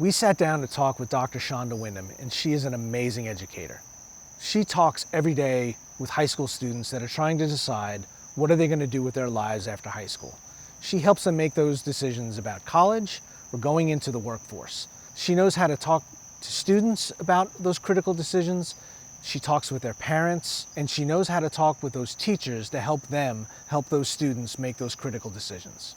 We sat down to talk with Dr. Shonda Windham, and she is an amazing educator. She talks every day with high school students that are trying to decide what are they going to do with their lives after high school. She helps them make those decisions about college or going into the workforce. She knows how to talk to students about those critical decisions. She talks with their parents, and she knows how to talk with those teachers to help them help those students make those critical decisions.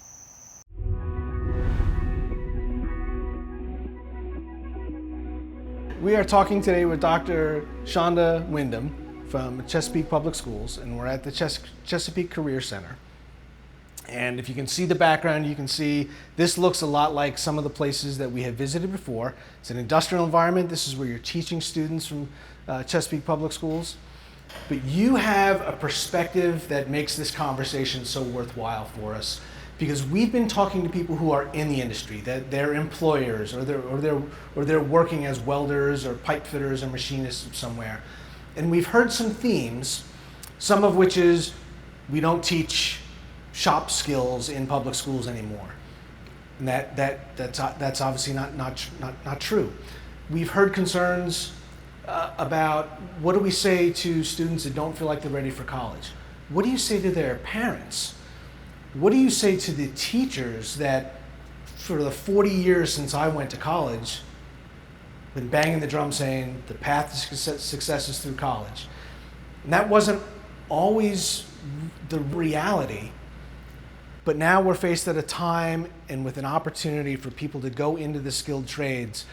We are talking today with Dr. Shonda Windham from Chesapeake Public Schools, and we're at the Chesapeake Career Center. And if you can see the background, you can see this looks a lot like some of the places that we have visited before. It's an industrial environment. This is where you're teaching students from Chesapeake Public Schools. But you have a perspective that makes this conversation so worthwhile for us, because we've been talking to people who are in the industry, that they're employers, or they're working as welders or pipe fitters or machinists somewhere. And we've heard some themes, some of which is we don't teach shop skills in public schools anymore. And that's obviously not true. We've heard concerns about what do we say to students that don't feel like they're ready for college? What do you say to their parents? What do you say to the teachers that for the 40 years since I went to college, been banging the drum saying the path to success is through college? And that wasn't always the reality, but now we're faced at a time and with an opportunity for people to go into the skilled trades,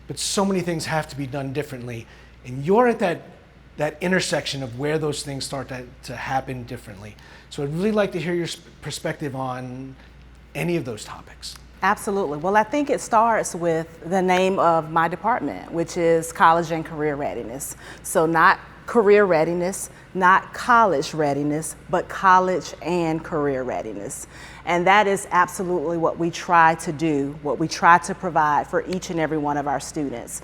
but so many things have to be done differently. And you're at that intersection of where those things start to happen differently. So I'd really like to hear your perspective on any of those topics. Absolutely. Well, I think it starts with the name of my department, which is College and Career Readiness. So not career readiness, not college readiness, but college and career readiness. And that is absolutely what we try to do, what we try to provide for each and every one of our students.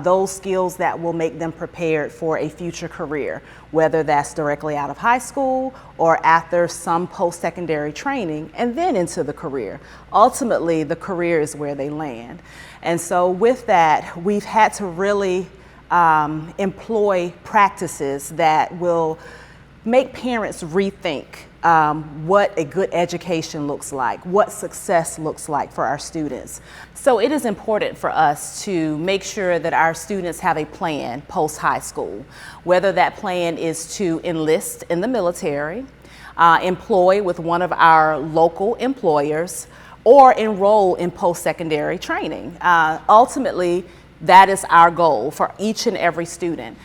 Those skills that will make them prepared for a future career, whether that's directly out of high school or after some post-secondary training and then into the career. Ultimately, the career is where they land. And so with that, we've had to really employ practices that will make parents rethink what a good education looks like, what success looks like for our students. So it is important for us to make sure that our students have a plan post-high school, whether that plan is to enlist in the military, employ with one of our local employers, or enroll in post-secondary training. Ultimately, that is our goal for each and every student.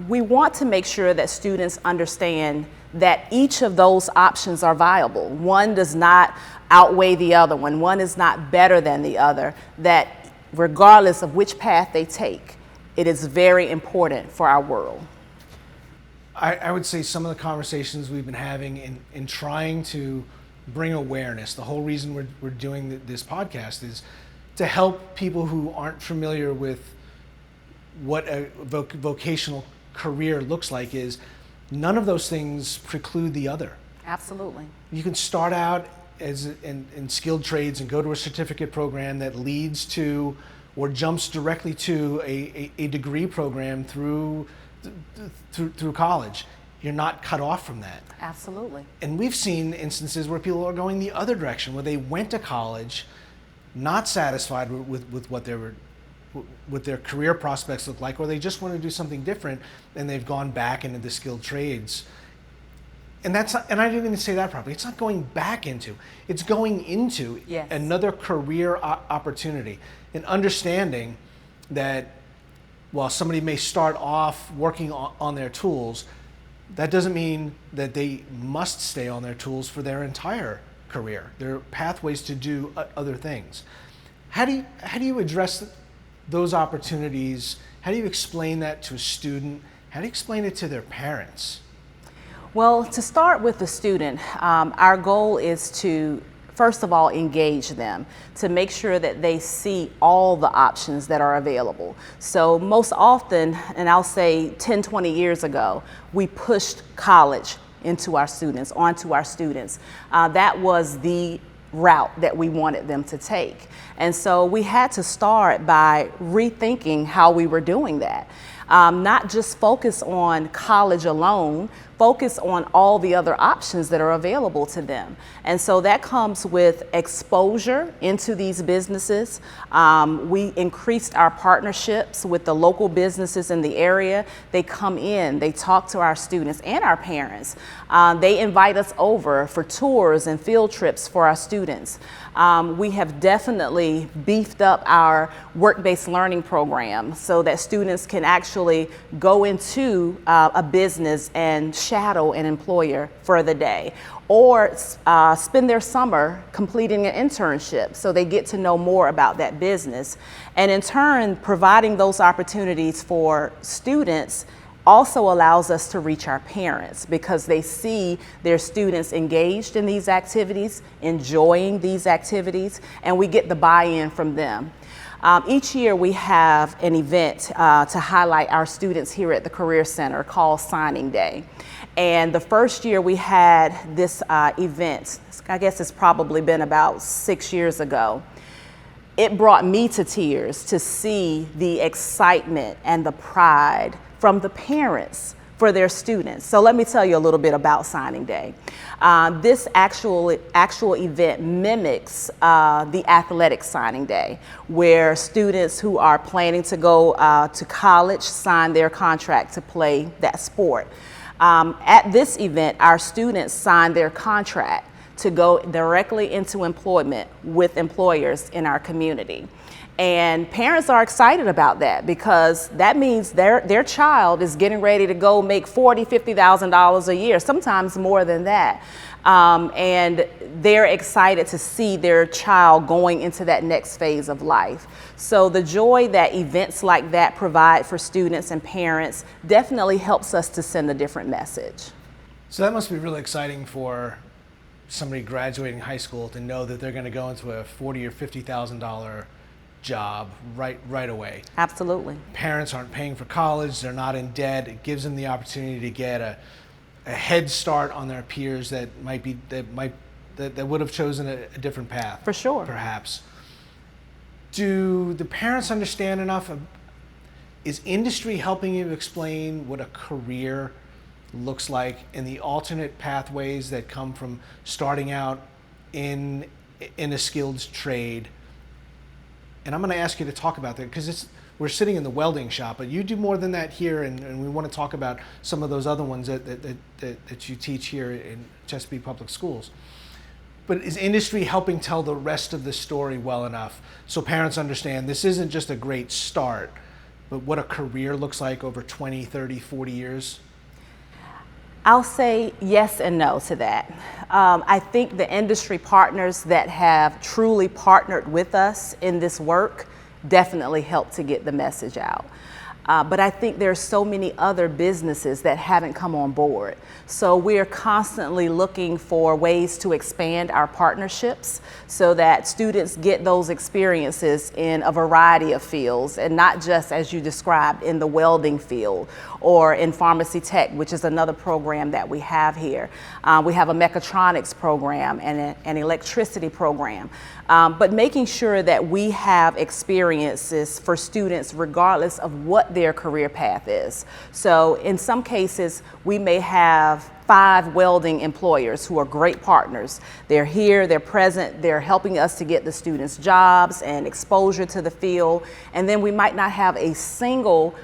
We want to make sure that students understand that each of those options are viable. One does not outweigh the other one. One is not better than the other. That regardless of which path they take, it is very important for our world. I would say some of the conversations we've been having in trying to bring awareness, the whole reason we're doing this podcast is to help people who aren't familiar with what a vocational career looks like, is none of those things preclude the other. Absolutely. You can start out as in skilled trades and go to a certificate program that leads to or jumps directly to a degree program through college. You're not cut off from that. Absolutely. And we've seen instances where people are going the other direction, where they went to college not satisfied with what their career prospects look like, or they just want to do something different, and they've gone back into the skilled trades. And I didn't even say that properly. It's not going back into, it's going into yes. another career opportunity, and understanding that while somebody may start off working on their tools, that doesn't mean that they must stay on their tools for their entire career. There are pathways to do other things. How do you address those opportunities? How do you explain that to a student? How do you explain it to their parents? Well, to start with the student, our goal is to first of all engage them, to make sure that they see all the options that are available. So most often, and I'll say 10, 20 years ago, we pushed college onto our students. That was the route that we wanted them to take. And so we had to start by rethinking how we were doing that. Not just focus on college alone, focus on all the other options that are available to them. And so that comes with exposure into these businesses. We increased our partnerships with the local businesses in the area. They come in, they talk to our students and our parents. They invite us over for tours and field trips for our students. We have definitely beefed up our work-based learning program so that students can actually go into a business and shadow an employer for the day, or spend their summer completing an internship so they get to know more about that business. And in turn, providing those opportunities for students also allows us to reach our parents because they see their students engaged in these activities, enjoying these activities, and we get the buy-in from them. Each year we have an event to highlight our students here at the Career Center called Signing Day. And the first year we had this event, I guess it's probably been about 6 years ago. It brought me to tears to see the excitement and the pride from the parents for their students. So let me tell you a little bit about Signing Day. This actual event mimics the athletic signing day, where students who are planning to go to college sign their contract to play that sport. At this event, our students sign their contract to go directly into employment with employers in our community. And parents are excited about that because that means their child is getting ready to go make $40,000, $50,000 a year, sometimes more than that. And they're excited to see their child going into that next phase of life. So the joy that events like that provide for students and parents definitely helps us to send a different message. So that must be really exciting for somebody graduating high school to know that they're going to go into a $40,000 or $50,000 job right away. Absolutely. Parents aren't paying for college, they're not in debt. It gives them the opportunity to get a head start on their peers that would have chosen a different path. For sure. Perhaps. Do the parents understand enough? Is industry helping you explain what a career looks like and the alternate pathways that come from starting out in a skilled trade? And I'm going to ask you to talk about that because we're sitting in the welding shop, but you do more than that here, and we want to talk about some of those other ones that you teach here in Chesapeake Public Schools. But is industry helping tell the rest of the story well enough so parents understand this isn't just a great start, but what a career looks like over 20, 30, 40 years? I'll say yes and no to that. I think the industry partners that have truly partnered with us in this work definitely help to get the message out. But I think there's so many other businesses that haven't come on board. So we're constantly looking for ways to expand our partnerships so that students get those experiences in a variety of fields and not just, as you described, in the welding field or in pharmacy tech, which is another program that we have here. We have a mechatronics program and an electricity program. But making sure that we have experiences for students regardless of what their career path is. So in some cases, we may have 5 welding employers who are great partners. They're here, they're present, they're helping us to get the students jobs and exposure to the field. And then we might not have a single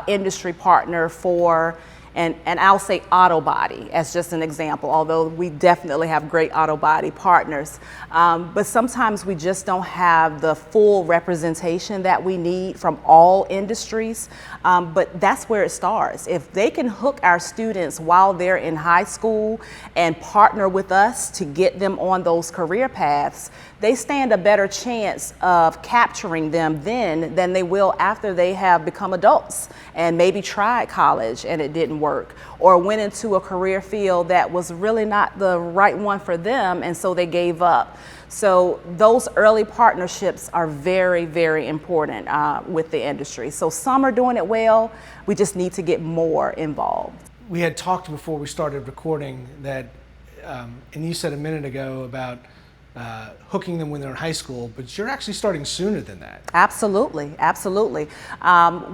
industry partner for and I'll say auto body as just an example, although we definitely have great auto body partners. But sometimes we just don't have the full representation that we need from all industries. But that's where it starts. If they can hook our students while they're in high school and partner with us to get them on those career paths, they stand a better chance of capturing them then than they will after they have become adults and maybe tried college and it didn't work, or went into a career field that was really not the right one for them and so they gave up. So those early partnerships are very, very important with the industry. So some are doing it well, we just need to get more involved. We had talked before we started recording that, and you said a minute ago about hooking them when they're in high school, but you're actually starting sooner than that. Absolutely, absolutely.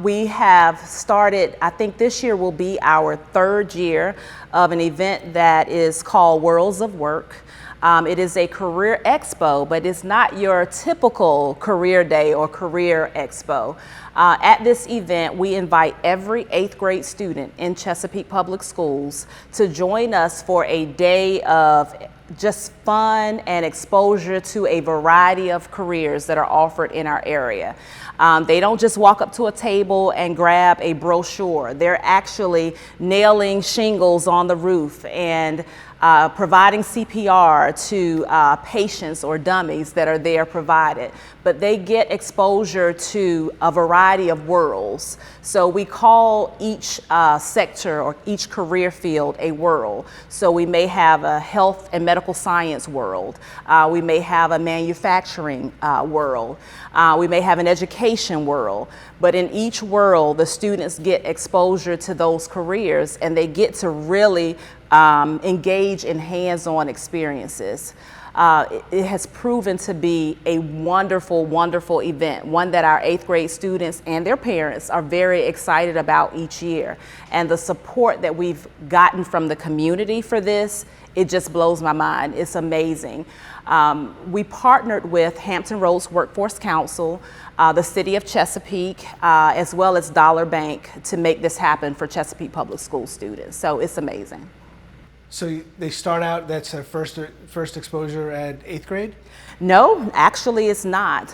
We have started, I think this year will be our third year of an event that is called Worlds of Work. It is a career expo, but it's not your typical career day or career expo. At this event, we invite every 8th grade student in Chesapeake Public Schools to join us for a day of just fun and exposure to a variety of careers that are offered in our area. They don't just walk up to a table and grab a brochure. They're actually nailing shingles on the roof and providing CPR to patients or dummies that are there provided. But they get exposure to a variety of worlds. So we call each sector or each career field a world. So we may have a health and medical science world. We may have a manufacturing world. We may have an education world. But in each world, the students get exposure to those careers and they get to really engage in hands-on experiences. It has proven to be a wonderful, wonderful event, one that our 8th grade students and their parents are very excited about each year. And the support that we've gotten from the community for this, it just blows my mind. It's amazing. We partnered with Hampton Roads Workforce Council, the City of Chesapeake, as well as Dollar Bank to make this happen for Chesapeake Public School students. So it's amazing. So they start out, that's their first exposure at 8th grade? No, actually it's not.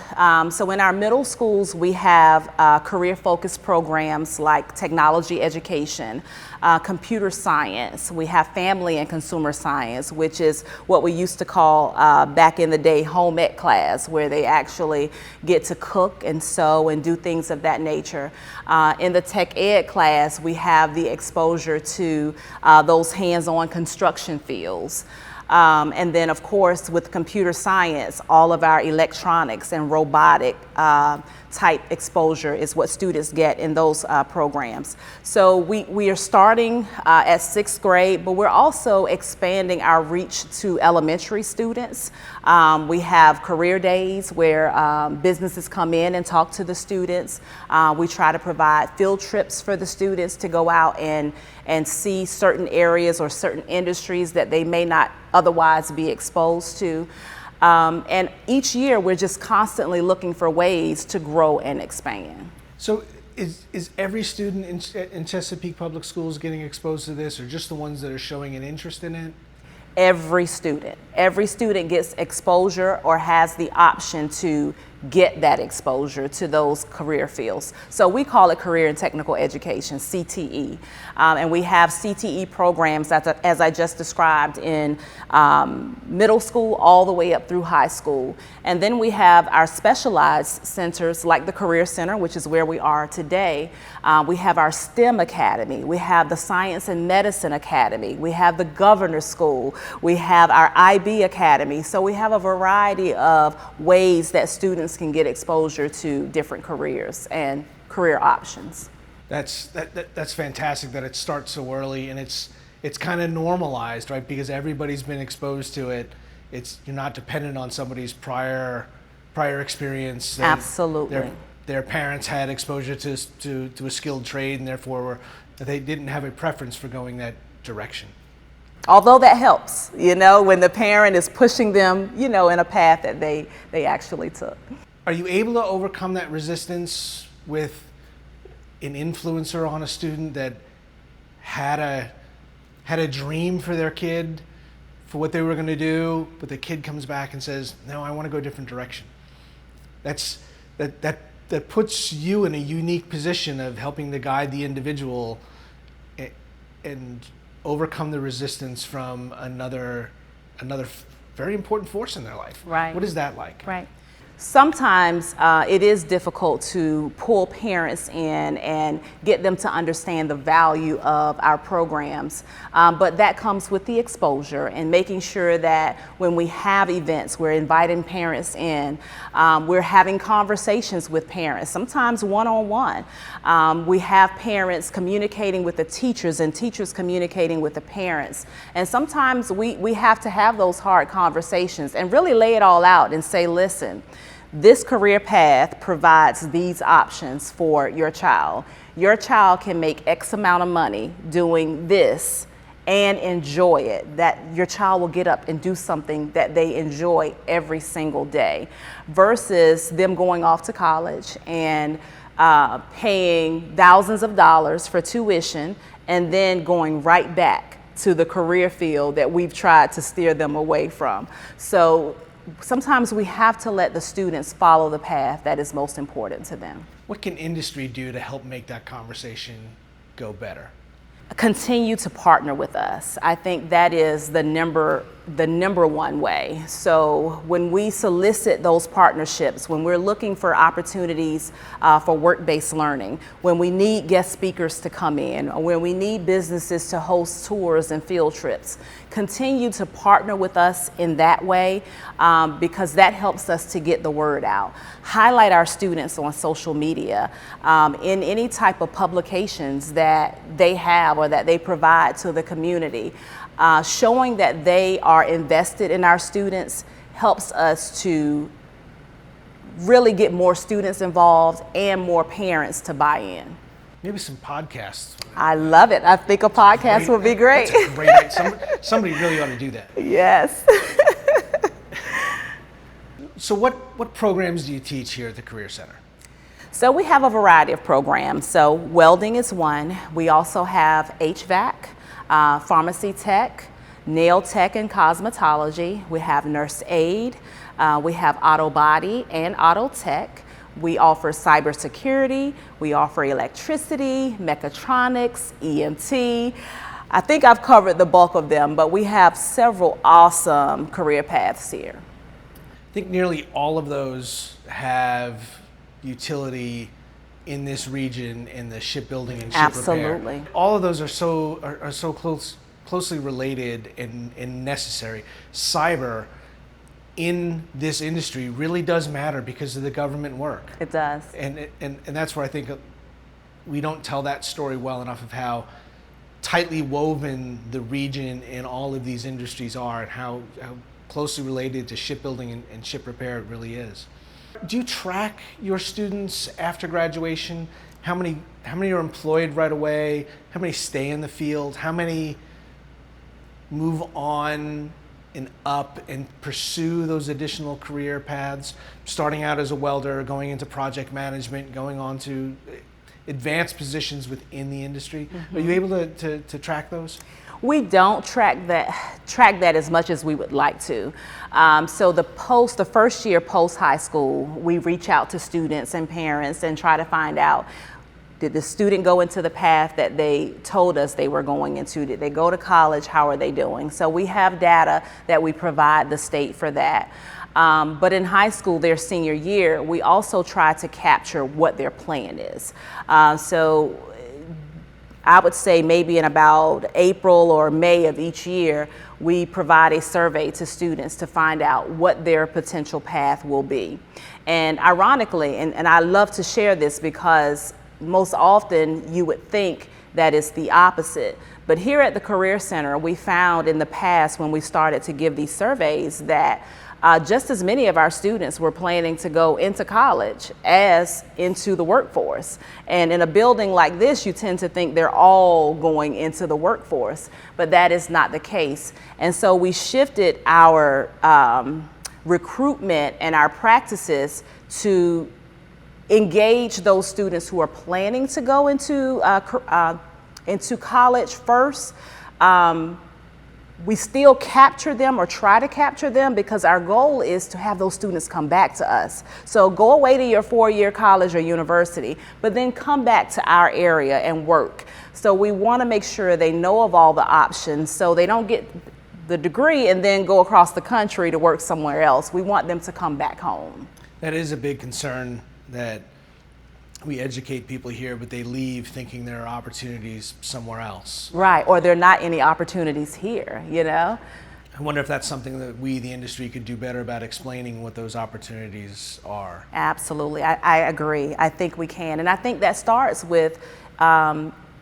So in our middle schools, we have career-focused programs like technology education, computer science. We have family and consumer science, which is what we used to call back in the day home ec class, where they actually get to cook and sew and do things of that nature. In the tech ed class, we have the exposure to those hands-on construction fields. And then, of course, with computer science, all of our electronics and robotic type exposure is what students get in those programs. So we are starting at 6th grade, but we're also expanding our reach to elementary students. We have career days where businesses come in and talk to the students. We try to provide field trips for the students to go out and see certain areas or certain industries that they may not otherwise be exposed to. And each year we're just constantly looking for ways to grow and expand. So is every student in Chesapeake Public Schools getting exposed to this, or just the ones that are showing an interest in it? Every student gets exposure or has the option to get that exposure to those career fields. So we call it career and technical education, CTE. And we have CTE programs as I just described in middle school all the way up through high school. And then we have our specialized centers like the Career Center, which is where we are today. We have our STEM Academy. We have the Science and Medicine Academy. We have the Governor's School. We have our IB Academy. So we have a variety of ways that students can get exposure to different careers and career options. That's fantastic that it starts so early, and it's kind of normalized, right? Because everybody's been exposed to it. You're not dependent on somebody's prior experience. Absolutely. Their parents had exposure to a skilled trade, and therefore they didn't have a preference for going that direction. Although that helps, when the parent is pushing them, in a path that they actually took. Are you able to overcome that resistance with an influencer on a student that had a dream for their kid, for what they were going to do, but the kid comes back and says, "No, I want to go a different direction"? That puts you in a unique position of helping to guide the individual and overcome the resistance from another very important force in their life. Right. What is that like? Right. Sometimes it is difficult to pull parents in and get them to understand the value of our programs, but that comes with the exposure and making sure that when we have events, we're inviting parents in, we're having conversations with parents, sometimes one-on-one. We have parents communicating with the teachers and teachers communicating with the parents. And sometimes we have to have those hard conversations and really lay it all out and say, listen, this career path provides these options for your child. Your child can make X amount of money doing this and enjoy it, that your child will get up and do something that they enjoy every single day, versus them going off to college and paying thousands of dollars for tuition and then going right back to the career field that we've tried to steer them away from. So sometimes we have to let the students follow the path that is most important to them. What can industry do to help make that conversation go better? Continue to partner with us. I think that is the number one way. So when we solicit those partnerships, when we're looking for opportunities for work-based learning, when we need guest speakers to come in, or when we need businesses to host tours and field trips, continue to partner with us in that way, because that helps us to get the word out. Highlight our students on social media, in any type of publications that they have or that they provide to the community. Showing that they are invested in our students helps us to really get more students involved and more parents to buy in. Maybe some podcasts. I love it. I think a podcast would be great. That's a great idea. Somebody really ought to do that. Yes. So what programs do you teach here at the Career Center? So we have a variety of programs. So welding is one. We also have HVAC, pharmacy tech, nail tech and cosmetology. We have nurse aid. We have auto body and auto tech. We offer cybersecurity. We offer electricity, mechatronics, EMT. I think I've covered the bulk of them, but we have several awesome career paths here. I think nearly all of those have utility in this region in the shipbuilding and ship repair. Absolutely. All of those are so closely related and necessary. Cyber in this industry really does matter because of the government work. It does. And that's where I think we don't tell that story well enough of how tightly woven the region and all of these industries are, and how closely related to shipbuilding and ship repair it really is. Do you track your students after graduation? How many are employed right away? How many stay in the field? How many move on and up and pursue those additional career paths, starting out as a welder, going into project management, going on to advanced positions within the industry? Mm-hmm. Are you able to track those? We don't track that as much as we would like to. So the first year post high school, we reach out to students and parents and try to find out, did the student go into the path that they told us they were going into? Did they go to college? How are they doing? So we have data that we provide the state for that. But in high school, their senior year, we also try to capture what their plan is. So I would say maybe in about April or May of each year, we provide a survey to students to find out what their potential path will be. And ironically, and I love to share this because most often you would think that it's the opposite. But here at the Career Center, we found in the past when we started to give these surveys that just as many of our students were planning to go into college as into the workforce. And in a building like this, you tend to think they're all going into the workforce, but that is not the case. And so we shifted our recruitment and our practices to engage those students who are planning to go into college first. We still capture them or try to capture them because our goal is to have those students come back to us. So go away to your 4-year college or university, but then come back to our area and work. So we want to make sure they know of all the options so they don't get the degree and then go across the country to work somewhere else. We want them to come back home. That is a big concern, that we educate people here, but they leave thinking there are opportunities somewhere else. Right, or there are not any opportunities here, you know? I wonder if that's something that we, the industry, could do better about explaining what those opportunities are. Absolutely, I agree. I think we can, and I think that starts with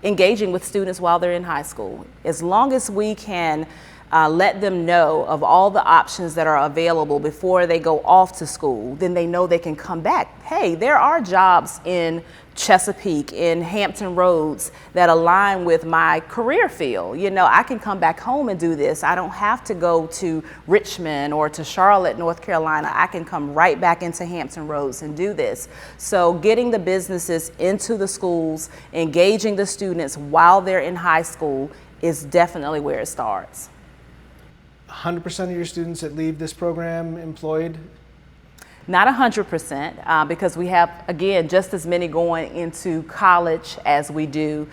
engaging with students while they're in high school. As long as we can let them know of all the options that are available before they go off to school, then they know they can come back. Hey, there are jobs in Chesapeake, in Hampton Roads, that align with my career field. You know, I can come back home and do this. I don't have to go to Richmond or to Charlotte, North Carolina. I can come right back into Hampton Roads and do this. So getting the businesses into the schools, engaging the students while they're in high school is definitely where it starts. 100% of your students that leave this program employed? Not 100%, because we have, again, just as many going into college as we do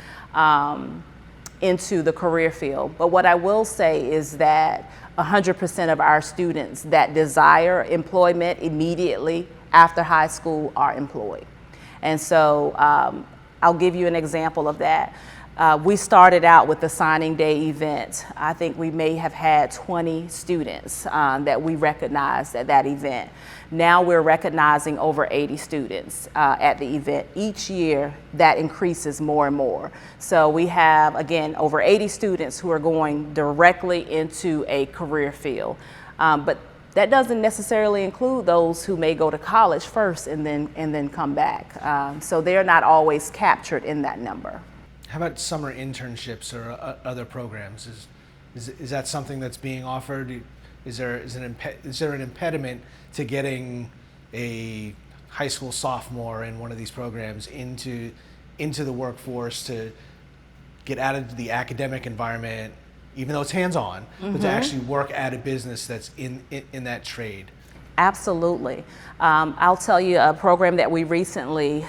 into the career field. But what I will say is that 100% of our students that desire employment immediately after high school are employed. And so I'll give you an example of that. We started out with the signing day event. I think we may have had 20 students that we recognized at that event. Now we're recognizing over 80 students at the event. Each year that increases more and more. So we have, again, over 80 students who are going directly into a career field. But that doesn't necessarily include those who may go to college first and then come back. So they're not always captured in that number. How about summer internships or other programs? Is that something that's being offered? Is there an impediment to getting a high school sophomore in one of these programs into the workforce, to get out of the academic environment, even though it's hands-on, but to actually work at a business that's in that trade? Absolutely. I'll tell you a program that we recently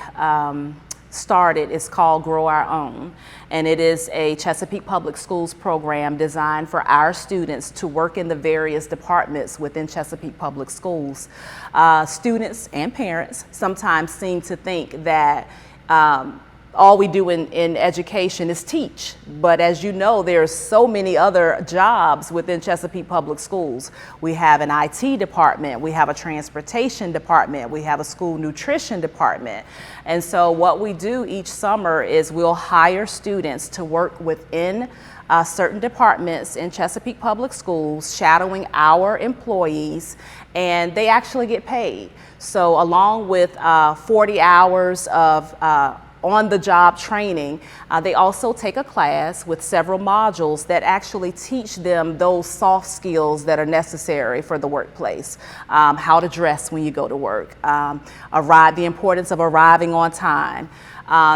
started is called Grow Our Own, and it is a Chesapeake Public Schools program designed for our students to work in the various departments within Chesapeake Public Schools. Students and parents sometimes seem to think that all we do in education is teach. But as you know, there's so many other jobs within Chesapeake Public Schools. We have an IT department, we have a transportation department, we have a school nutrition department. And so what we do each summer is we'll hire students to work within certain departments in Chesapeake Public Schools, shadowing our employees, and they actually get paid. So along with 40 hours of on-the-job training, they also take a class with several modules that actually teach them those soft skills that are necessary for the workplace. How to dress when you go to work, the importance of arriving on time,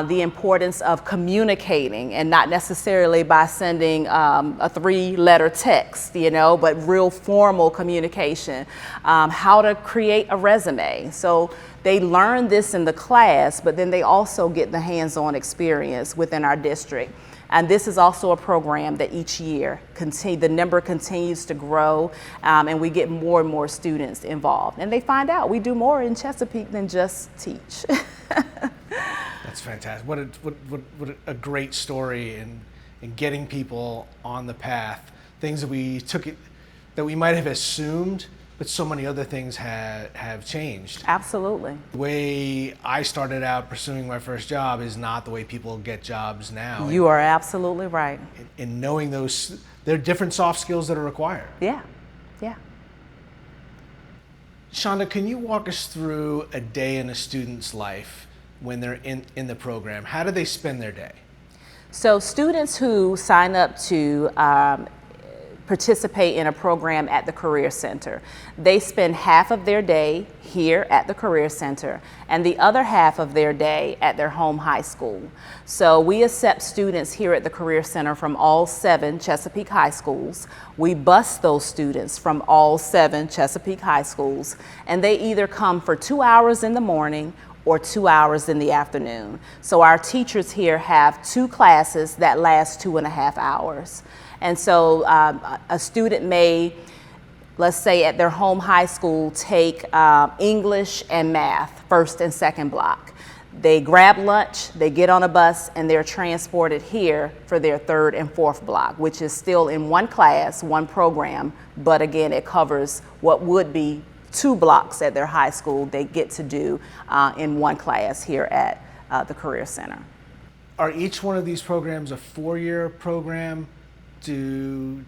the importance of communicating, and not necessarily by sending a 3-letter text, you know, but real formal communication, how to create a resume. So they learn this in the class, but then they also get the hands-on experience within our district. And this is also a program that each year the number continues to grow, and we get more and more students involved. And they find out we do more in Chesapeake than just teach. That's fantastic. What a great story in getting people on the path. Things that we might have assumed, but so many other things have changed. Absolutely. The way I started out pursuing my first job is not the way people get jobs now. You are absolutely right. In knowing those, there are different soft skills that are required. Yeah, yeah. Shonda, can you walk us through a day in a student's life when they're in the program? How do they spend their day? So students who sign up to participate in a program at the Career Center, they spend half of their day here at the Career Center and the other half of their day at their home high school. So we accept students here at the Career Center from all 7 Chesapeake high schools. We bus those students from all 7 Chesapeake high schools, and they either come for 2 hours in the morning or 2 hours in the afternoon. So our teachers here have 2 classes that last 2.5 hours. And so a student may let's say at their home high school, take English and math, first and second block. They grab lunch, they get on a bus, and they're transported here for their third and fourth block, which is still in one class, one program, but again, it covers what would be 2 blocks at their high school they get to do in one class here at the Career Center. Are each one of these programs a 4-year program? Do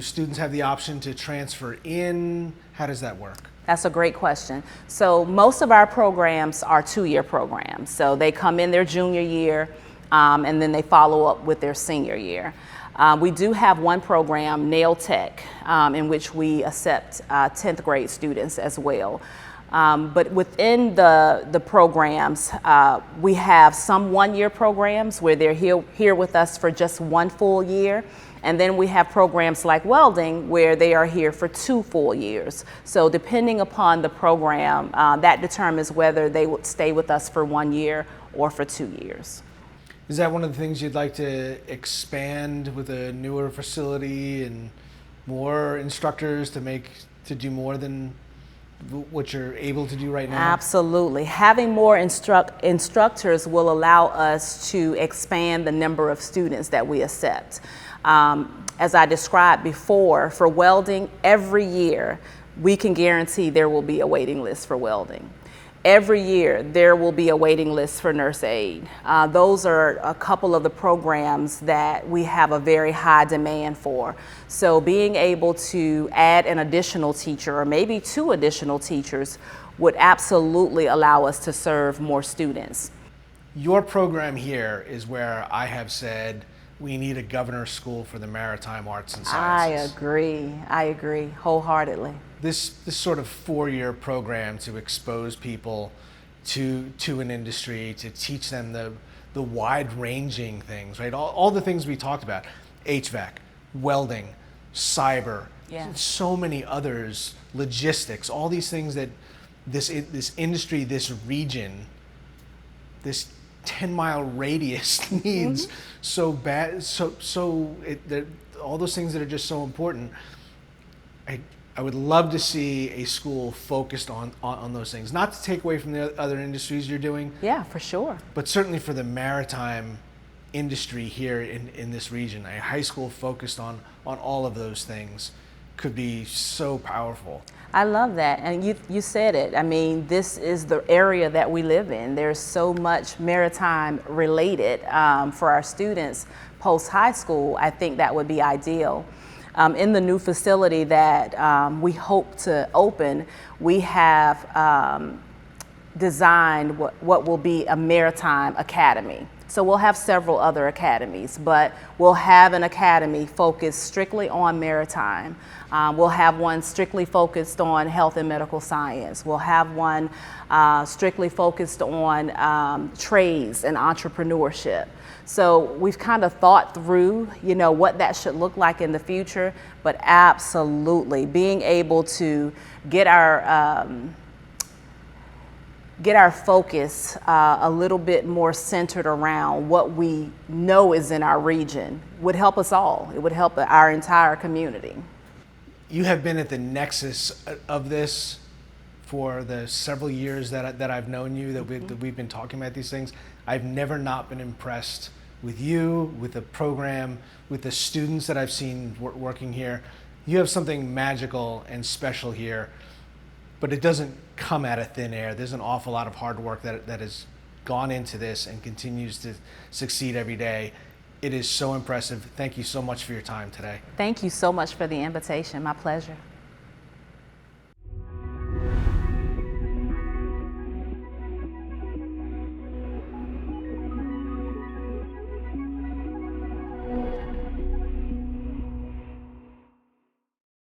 students have the option to transfer in? How does that work? That's a great question. So most of our programs are 2-year programs. So they come in their junior year and then they follow up with their senior year. We do have one program, Nail Tech, in which we accept 10th grade students as well. But within the programs, we have some 1-year programs where they're here with us for just 1 full year. And then we have programs like welding where they are here for 2 full years. So depending upon the program, that determines whether they would stay with us for 1 year or for 2 years. Is that one of the things you'd like to expand with a newer facility and more instructors to do more than what you're able to do right now? Absolutely. Having more instructors will allow us to expand the number of students that we accept. As I described before, for welding, every year we can guarantee there will be a waiting list for welding. Every year there will be a waiting list for nurse aid. Those are a couple of the programs that we have a very high demand for. So being able to add an additional teacher or maybe 2 additional teachers would absolutely allow us to serve more students. Your program here is where I have said we need a governor's school for the maritime arts and sciences. I agree wholeheartedly. This sort of 4-year program to expose people to an industry, to teach them the wide-ranging things, right? All the things we talked about, HVAC, welding, cyber, so many others, logistics, all these things that this industry, this region, this 10-mile radius needs so bad, all those things that are just so important. I would love to see a school focused on those things, not to take away from the other industries you're doing. Yeah, for sure. But certainly for the maritime industry here in this region, a high school focused on all of those things could be so powerful. I love that, and you said it. I mean, this is the area that we live in. There's so much maritime related for our students post high school. I think that would be ideal. In the new facility that we hope to open, we have designed what will be a maritime academy. So we'll have several other academies, but we'll have an academy focused strictly on maritime. We'll have one strictly focused on health and medical science. We'll have one strictly focused on trades and entrepreneurship. So we've kind of thought through, what that should look like in the future, but absolutely being able to get our focus a little bit more centered around what we know is in our region would help us all. It would help our entire community. You have been at the nexus of this for the several years that I've known you, that we've been talking about these things. I've never not been impressed with you, with the program, with the students that I've seen working here. You have something magical and special here, but it doesn't come out of thin air. There's an awful lot of hard work that has gone into this and continues to succeed every day. It is so impressive. Thank you so much for your time today. Thank you so much for the invitation. My pleasure.